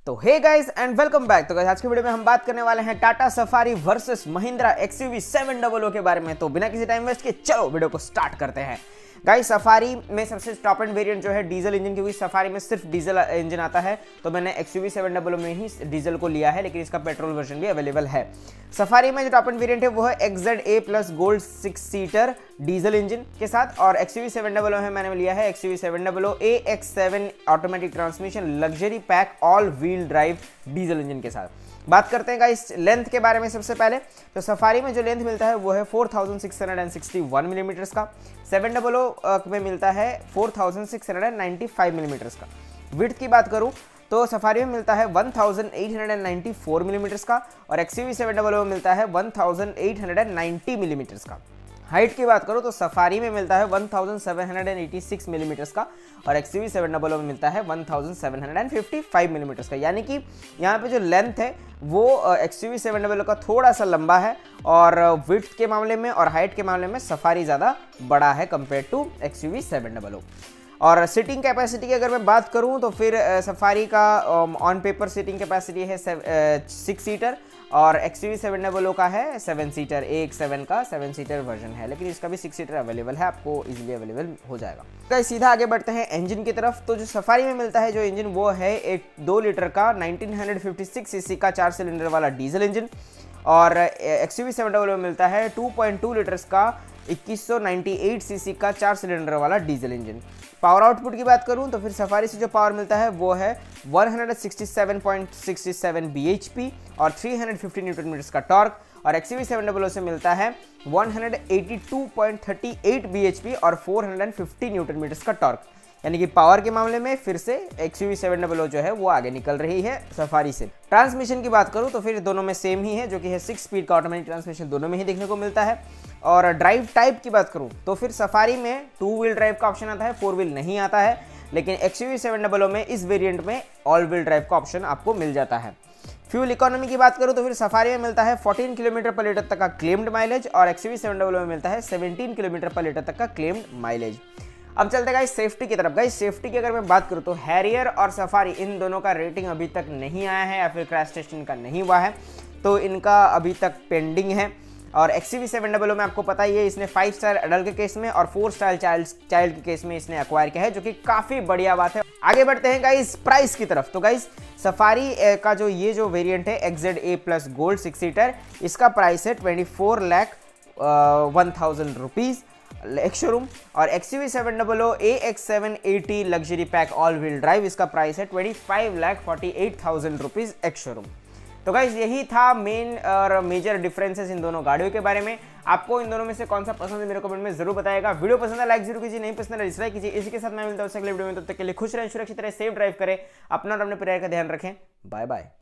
तो hey guys and welcome back. तो guys आज की वीडियो में हम बात करने वाले हैं Tata Safari versus Mahindra XUV 700 के बारे में। तो बिना किसी टाइम वेस्ट के चलो वीडियो को स्टार्ट करते हैं। गाइस सफारी में सबसे टॉप एंड वेरिएंट जो है डीजल इंजन, क्योंकि सफारी में सिर्फ डीजल इंजन आता है तो मैंने XUV 700 में ही डीजल को लिया है, लेकिन इसका पेट्रोल वर्जन भी अवेलेबल है। सफारी में जो टॉप एंड वेरिएंट है वो है XZA plus gold 6 seater diesel engine के साथ, और XUV 700 में मैंने लिया है XUV 700 AX7 automatic transmission luxury pack all wheel drive diesel engine के साथ। बात करते हैं गाइस लेंथ के बारे में। सबसे पहले तो सफारी में जो लेंथ मिलता है वो है 4661 मिलीमीटर का, 700 में मिलता है 4695 मिलीमीटर का। विड्थ की बात करूं तो सफारी में मिलता है 1894 मिलीमीटर का और XUV 700 में मिलता है 1890 मिलीमीटर का। हाइट की बात करो तो सफारी में मिलता है 1786 मिलीमीटर का और XUV 700 में मिलता है 1755 मिलीमीटर का। यानी कि यहाँ पे जो लेंथ है वो XUV 700 का थोड़ा सा लंबा है, और विड्थ के मामले में और हाइट के मामले में सफारी ज़्यादा बड़ा है कंपेयर टू XUV 700। और सीटिंग कैपेसिटी की अगर मैं बात करूं तो फिर सफारी का ऑन पेपर सीटिंग कैपेसिटी है 6 सीटर और XUV 700 का है 7 सीटर। AX7 का 7 सीटर वर्जन है, लेकिन इसका भी 6 सीटर अवेलेबल है, आपको इजीली अवेलेबल हो जाएगा। तो सीधा आगे बढ़ते हैं इंजन की तरफ। तो जो सफारी में मिलता है जो इंजन वो है एक 2 लीटर का 1956 सीसी का 4 सिलेंडर वाला डीजल इंजन, और XUV 700 में मिलता है 2.2 लीटर्स का 2198 सीसी का 4 सिलेंडर वाला डीजल इंजन। पावर आउटपुट की बात करूं तो फिर सफारी से जो पावर मिलता है वो है 167.67 bhp और 350 न्यूटन मीटर्स का टॉर्क, और XUV 700 से मिलता है 182.38 bhp और 450 न्यूटन मीटर्स का टॉर्क। यानी कि पावर के मामले में फिर से XUV 700 जो है वो आगे निकल रही है सफारी से। ट्रांसमिशन की बात करूं तो फिर दोनों में सेम ही है, जो कि है 6 स्पीड का ऑटोमेटिक ट्रांसमिशन दोनों में ही देखने को मिलता है। और ड्राइव टाइप की बात करूं तो फिर सफारी में 2 व्हील ड्राइव का ऑप्शन आता है, 4 व्हील नहीं आता है, लेकिन XUV 700 में इस वेरिएंट में ऑल व्हील ड्राइव का ऑप्शन आपको मिल जाता है। फ्यूल इकोनॉमी की बात करूं तो फिर सफारी में मिलता है 14 किलोमीटर पर लीटर तक का क्लेम्ड माइलेज और XUV 700 में मिलता है 17 किलोमीटर पर लीटर तक का क्लेम्ड माइलेज। अब चलते हैं गाइस सेफ्टी की तरफ। गाइस सेफ्टी की अगर मैं बात करूं तो हैरियर और सफारी इन दोनों का रेटिंग अभी तक नहीं आया है या फिर क्रैश टेस्ट इनका नहीं हुआ है, तो इनका अभी तक पेंडिंग है। और XUV 700 में आपको पता ही है इसने 5 स्टार अडल्ट के केस में और 4 स्टार चाइल्ड के केस में इसने एक्वायर किया है, जो कि काफ़ी बढ़िया बात है। आगे बढ़ते हैं गाइस प्राइस की तरफ। तो गाइस सफारी का जो ये जो वेरिएंट है XZA प्लस गोल्ड 6 सीटर, इसका प्राइस है 24,01,000 रुपीज़ एक्स शोरूम, और XUV 700 AX7 80 luxury pack all wheel drive, इसका प्राइस है 25,48,000 रुपीज़ एक्स शोरूम। तो गाइज यही था मेन और मेजर डिफरेंसेस इन दोनों गाड़ियों के बारे में। आपको इन दोनों में से कौन सा पसंद है मेरे कमेंट में जरूर बताएगा। वीडियो पसंद है लाइक जरूर कीजिए, नहीं पसंद है डिसलाइक कीजिए। इसी के साथ मैं मिलता हूं अगले वीडियो में, तब तक के लिए खुश रहें, सुरक्षित रहें, सेफ ड्राइव करें, अपना और अपने परिवार का ध्यान रखें। Bye bye.